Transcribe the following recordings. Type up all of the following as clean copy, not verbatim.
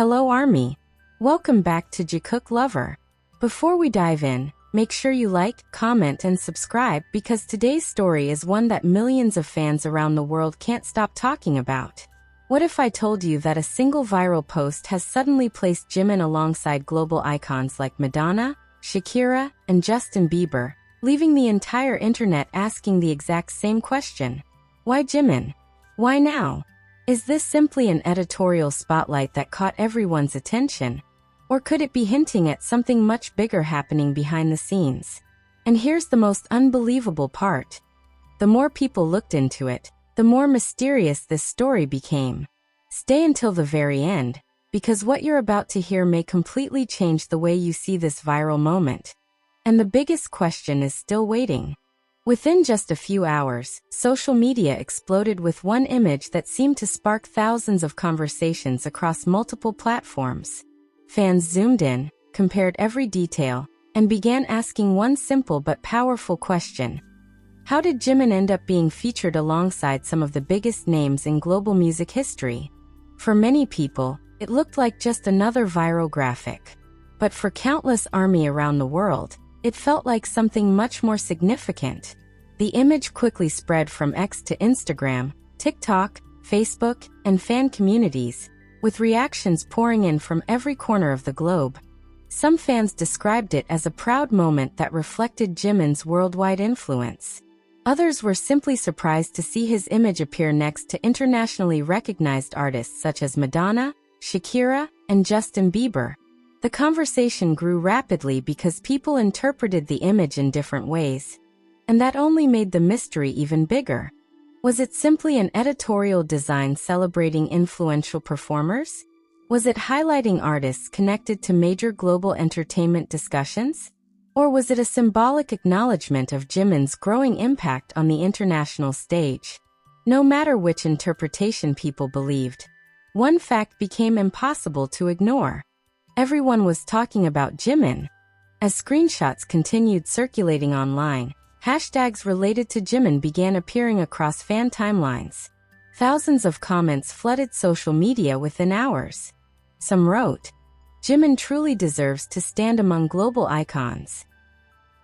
Hello Army! Welcome back to Jikook Lover. Before we dive in, make sure you like, comment and subscribe because today's story is one that millions of fans around the world can't stop talking about. What if I told you that a single viral post has suddenly placed Jimin alongside global icons like Madonna, Shakira, and Justin Bieber, leaving the entire internet asking the exact same question? Why Jimin? Why now? Is this simply an editorial spotlight that caught everyone's attention? Or could it be hinting at something much bigger happening behind the scenes? And here's the most unbelievable part. The more people looked into it, the more mysterious this story became. Stay until the very end, because what you're about to hear may completely change the way you see this viral moment. And the biggest question is still waiting. Within just a few hours, social media exploded with one image that seemed to spark thousands of conversations across multiple platforms. Fans zoomed in, compared every detail, and began asking one simple but powerful question. How did Jimin end up being featured alongside some of the biggest names in global music history? For many people, it looked like just another viral graphic. But for countless ARMY around the world, it felt like something much more significant. The image quickly spread from X to Instagram, TikTok, Facebook, and fan communities, with reactions pouring in from every corner of the globe. Some fans described it as a proud moment that reflected Jimin's worldwide influence. Others were simply surprised to see his image appear next to internationally recognized artists such as Madonna, Shakira, and Justin Bieber. The conversation grew rapidly because people interpreted the image in different ways. And that only made the mystery even bigger. Was it simply an editorial design celebrating influential performers? Was it highlighting artists connected to major global entertainment discussions? Or was it a symbolic acknowledgement of Jimin's growing impact on the international stage? No matter which interpretation people believed, one fact became impossible to ignore. Everyone was talking about Jimin. As screenshots continued circulating online, hashtags related to Jimin began appearing across fan timelines. Thousands of comments flooded social media within hours. Some wrote, "Jimin truly deserves to stand among global icons."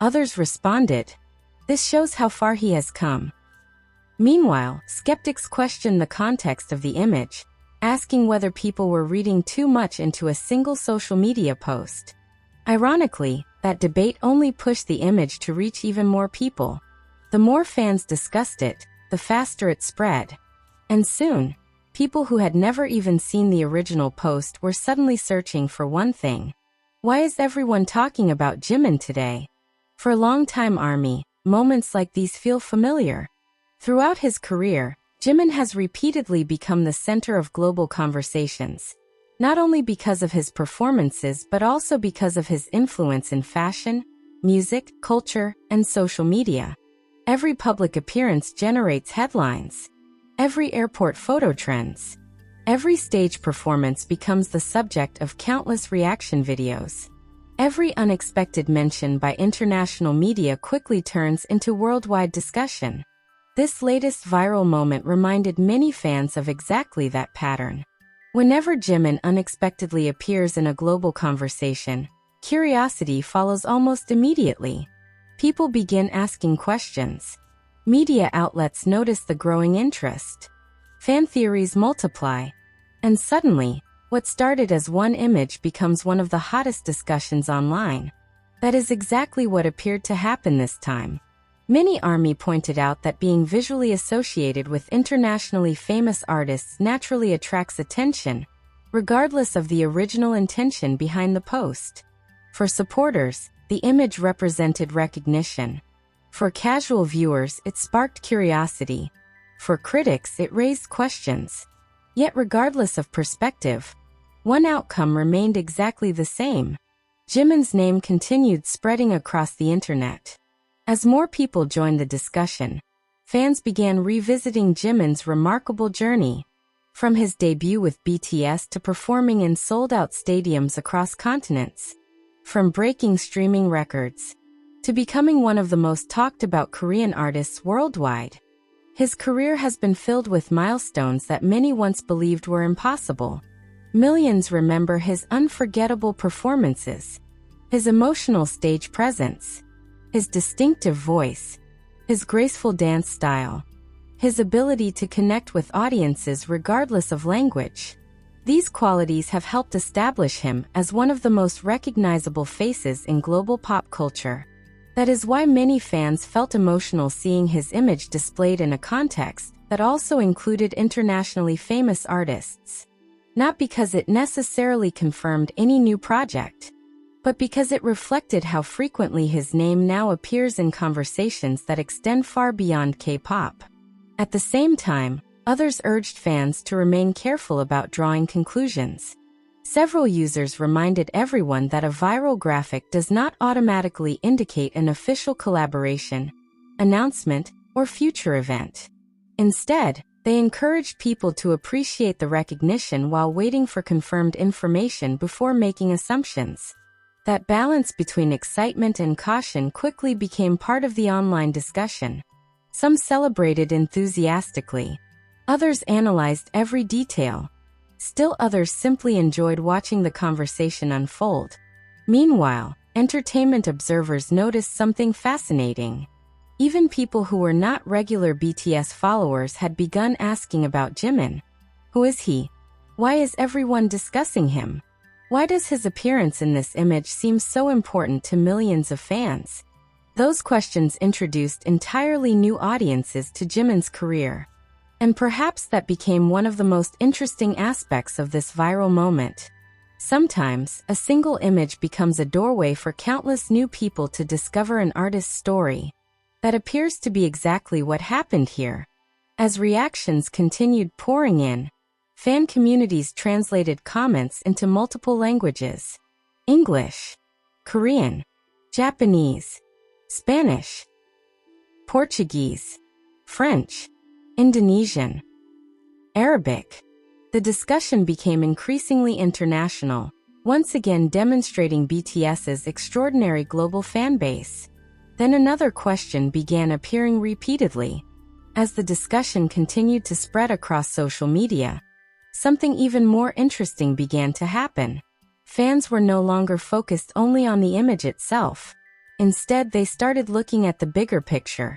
Others responded, "This shows how far he has come." Meanwhile, skeptics questioned the context of the image, asking whether people were reading too much into a single social media post. Ironically, that debate only pushed the image to reach even more people. The more fans discussed it, the faster it spread. And soon, people who had never even seen the original post were suddenly searching for one thing. Why is everyone talking about Jimin today? For longtime ARMY, moments like these feel familiar. Throughout his career, Jimin has repeatedly become the center of global conversations, not only because of his performances but also because of his influence in fashion, music, culture, and social media. Every public appearance generates headlines. Every airport photo trends. Every stage performance becomes the subject of countless reaction videos. Every unexpected mention by international media quickly turns into worldwide discussion. This latest viral moment reminded many fans of exactly that pattern. Whenever Jimin unexpectedly appears in a global conversation, curiosity follows almost immediately. People begin asking questions. Media outlets notice the growing interest. Fan theories multiply. And suddenly, what started as one image becomes one of the hottest discussions online. That is exactly what appeared to happen this time. Many ARMY pointed out that being visually associated with internationally famous artists naturally attracts attention, regardless of the original intention behind the post. For supporters, the image represented recognition. For casual viewers, it sparked curiosity. For critics, it raised questions. Yet regardless of perspective, one outcome remained exactly the same. Jimin's name continued spreading across the internet. As more people joined the discussion, fans began revisiting Jimin's remarkable journey. From his debut with BTS to performing in sold-out stadiums across continents. From breaking streaming records to becoming one of the most talked-about Korean artists worldwide. His career has been filled with milestones that many once believed were impossible. Millions remember his unforgettable performances, his emotional stage presence, his distinctive voice, his graceful dance style, his ability to connect with audiences regardless of language. These qualities have helped establish him as one of the most recognizable faces in global pop culture. That is why many fans felt emotional seeing his image displayed in a context that also included internationally famous artists. Not because it necessarily confirmed any new project, but because it reflected how frequently his name now appears in conversations that extend far beyond K-pop. At the same time, others urged fans to remain careful about drawing conclusions. Several users reminded everyone that a viral graphic does not automatically indicate an official collaboration, announcement, or future event. Instead, they encouraged people to appreciate the recognition while waiting for confirmed information before making assumptions. That balance between excitement and caution quickly became part of the online discussion. Some celebrated enthusiastically. Others analyzed every detail. Still others simply enjoyed watching the conversation unfold. Meanwhile, entertainment observers noticed something fascinating. Even people who were not regular BTS followers had begun asking about Jimin. Who is he? Why is everyone discussing him? Why does his appearance in this image seem so important to millions of fans? Those questions introduced entirely new audiences to Jimin's career. And perhaps that became one of the most interesting aspects of this viral moment. Sometimes, a single image becomes a doorway for countless new people to discover an artist's story. That appears to be exactly what happened here. As reactions continued pouring in, fan communities translated comments into multiple languages: English, Korean, Japanese, Spanish, Portuguese, French, Indonesian, Arabic. The discussion became increasingly international, once again demonstrating BTS's extraordinary global fan base. Then another question began appearing repeatedly. As the discussion continued to spread across social media, something even more interesting began to happen. Fans were no longer focused only on the image itself. Instead, they started looking at the bigger picture.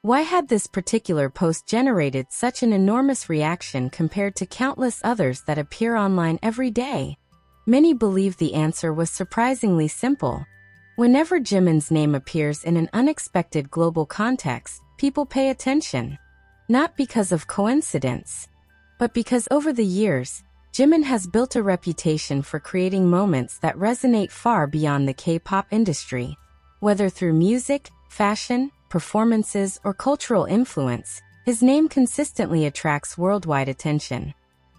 Why had this particular post generated such an enormous reaction compared to countless others that appear online every day? Many believe the answer was surprisingly simple. Whenever Jimin's name appears in an unexpected global context, people pay attention. Not because of coincidence, but because over the years, Jimin has built a reputation for creating moments that resonate far beyond the K-pop industry. Whether through music, fashion, performances, or cultural influence, his name consistently attracts worldwide attention.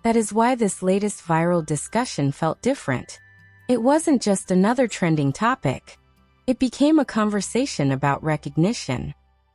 That is why this latest viral discussion felt different. It wasn't just another trending topic. It became a conversation about recognition.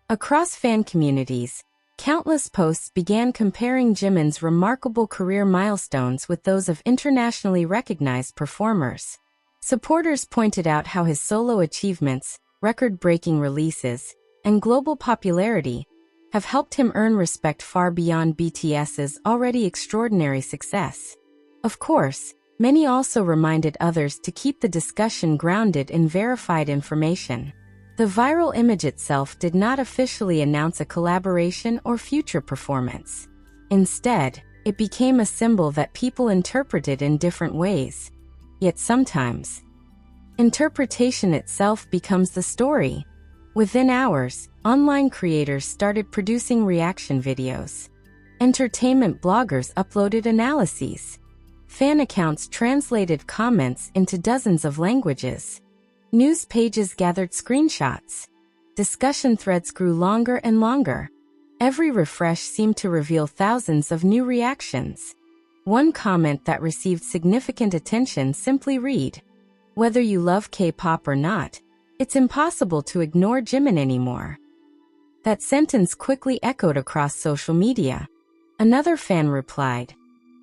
Across fan communities, countless posts began comparing Jimin's remarkable career milestones with those of internationally recognized performers. Supporters pointed out how his solo achievements, record-breaking releases, and global popularity have helped him earn respect far beyond BTS's already extraordinary success. Of course, many also reminded others to keep the discussion grounded in verified information. The viral image itself did not officially announce a collaboration or future performance. Instead, it became a symbol that people interpreted in different ways. Yet sometimes, interpretation itself becomes the story. Within hours, online creators started producing reaction videos. Entertainment bloggers uploaded analyses. Fan accounts translated comments into dozens of languages. News pages gathered screenshots. Discussion threads grew longer and longer. Every refresh seemed to reveal thousands of new reactions. One comment that received significant attention simply read, "Whether you love K-pop or not, it's impossible to ignore Jimin anymore." That sentence quickly echoed across social media. Another fan replied,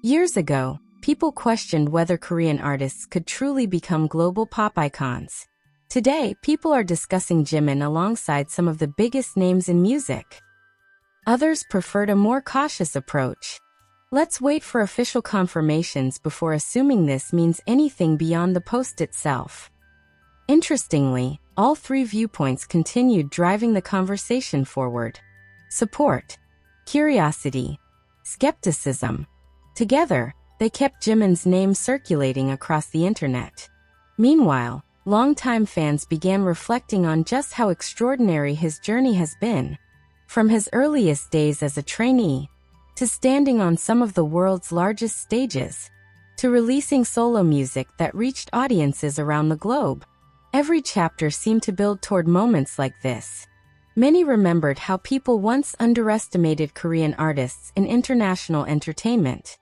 "Years ago, people questioned whether Korean artists could truly become global pop icons. Today, people are discussing Jimin alongside some of the biggest names in music." Others preferred a more cautious approach. Let's wait for official confirmations before assuming this means anything beyond the post itself. Interestingly, all three viewpoints continued driving the conversation forward. Support, curiosity, skepticism. Together, they kept Jimin's name circulating across the internet. Meanwhile, longtime fans began reflecting on just how extraordinary his journey has been. From his earliest days as a trainee, to standing on some of the world's largest stages, to releasing solo music that reached audiences around the globe. Every chapter seemed to build toward moments like this. Many remembered how people once underestimated Korean artists in international entertainment.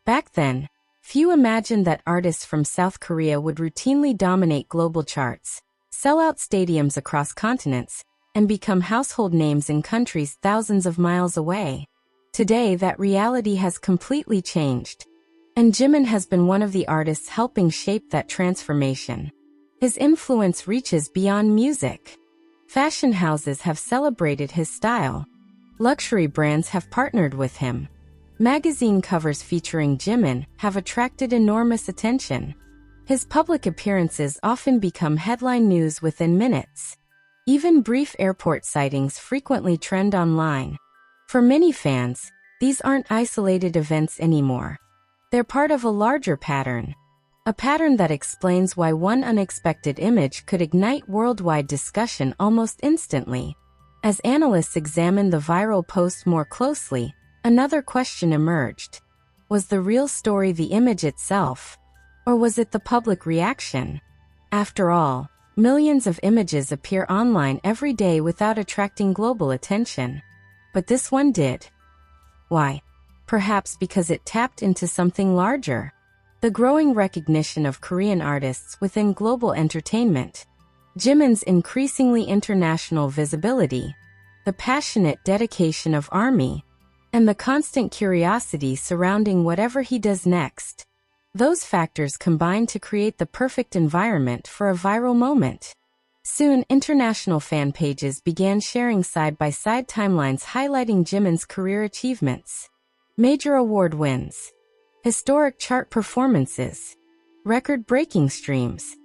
Back then, few imagined that artists from South Korea would routinely dominate global charts, sell out stadiums across continents, and become household names in countries thousands of miles away. Today, that reality has completely changed. And Jimin has been one of the artists helping shape that transformation. His influence reaches beyond music. Fashion houses have celebrated his style. Luxury brands have partnered with him. Magazine covers featuring Jimin have attracted enormous attention. His public appearances often become headline news within minutes. Even brief airport sightings frequently trend online. For many fans, these aren't isolated events anymore. They're part of a larger pattern. A pattern that explains why one unexpected image could ignite worldwide discussion almost instantly. As analysts examined the viral post more closely, another question emerged. Was the real story the image itself? Or was it the public reaction? After all, millions of images appear online every day without attracting global attention. But this one did. Why? Perhaps because it tapped into something larger. The growing recognition of Korean artists within global entertainment. Jimin's increasingly international visibility. The passionate dedication of ARMY. And the constant curiosity surrounding whatever he does next. Those factors combine to create the perfect environment for a viral moment. Soon, international fan pages began sharing side-by-side timelines highlighting Jimin's career achievements. Major award wins. Historic chart performances. Record-breaking streams.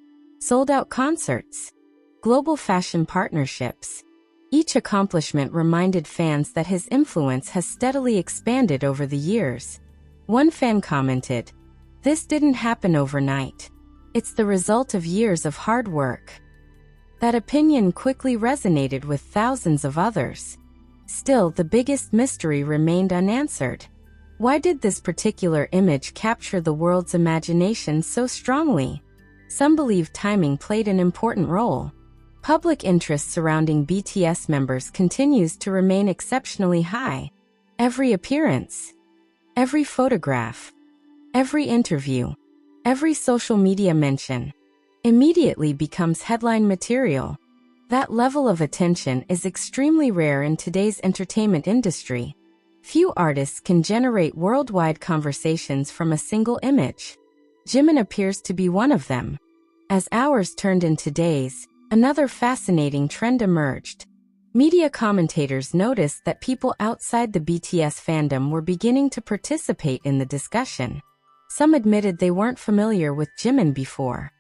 Sold-out concerts. Global fashion partnerships. Each accomplishment reminded fans that his influence has steadily expanded over the years. One fan commented, "This didn't happen overnight. It's the result of years of hard work." That opinion quickly resonated with thousands of others. Still, the biggest mystery remained unanswered. Why did this particular image capture the world's imagination so strongly? Some believe timing played an important role. Public interest surrounding BTS members continues to remain exceptionally high. Every appearance, every photograph, every interview, every social media mention immediately becomes headline material. That level of attention is extremely rare in today's entertainment industry. Few artists can generate worldwide conversations from a single image. Jimin appears to be one of them. As hours turned into days, another fascinating trend emerged. Media commentators noticed that people outside the BTS fandom were beginning to participate in the discussion. Some admitted they weren't familiar with Jimin before.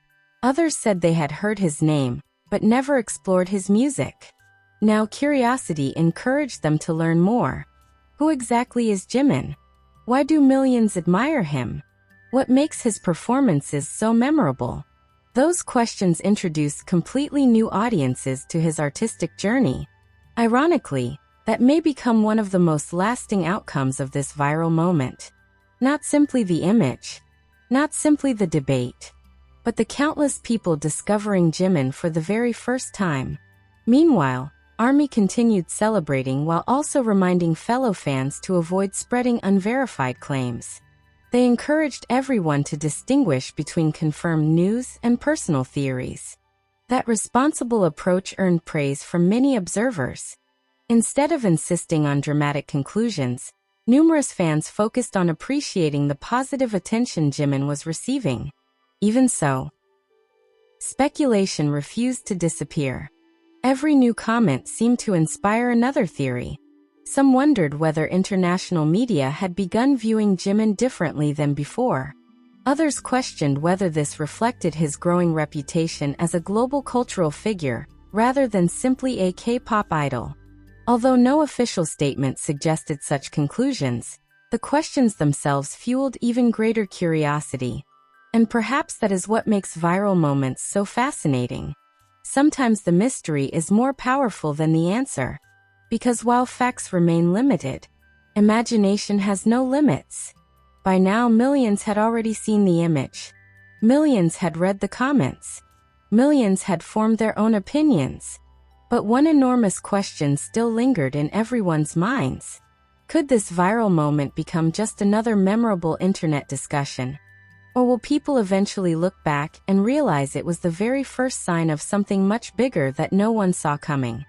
Others said they had heard his name, but never explored his music. Now curiosity encouraged them to learn more. Who exactly is Jimin? Why do millions admire him? What makes his performances so memorable? Those questions introduced completely new audiences to his artistic journey. Ironically, that may become one of the most lasting outcomes of this viral moment. Not simply the image, not simply the debate, but the countless people discovering Jimin for the very first time. Meanwhile, ARMY continued celebrating while also reminding fellow fans to avoid spreading unverified claims. They encouraged everyone to distinguish between confirmed news and personal theories. That responsible approach earned praise from many observers. Instead of insisting on dramatic conclusions, numerous fans focused on appreciating the positive attention Jimin was receiving. Even so, speculation refused to disappear. Every new comment seemed to inspire another theory. Some wondered whether international media had begun viewing Jimin differently than before. Others questioned whether this reflected his growing reputation as a global cultural figure, rather than simply a K-pop idol. Although no official statement suggested such conclusions, the questions themselves fueled even greater curiosity. And perhaps that is what makes viral moments so fascinating. Sometimes the mystery is more powerful than the answer. Because while facts remain limited, imagination has no limits. By now, millions had already seen the image. Millions had read the comments. Millions had formed their own opinions. But one enormous question still lingered in everyone's minds. Could this viral moment become just another memorable internet discussion? Or will people eventually look back and realize it was the very first sign of something much bigger that no one saw coming?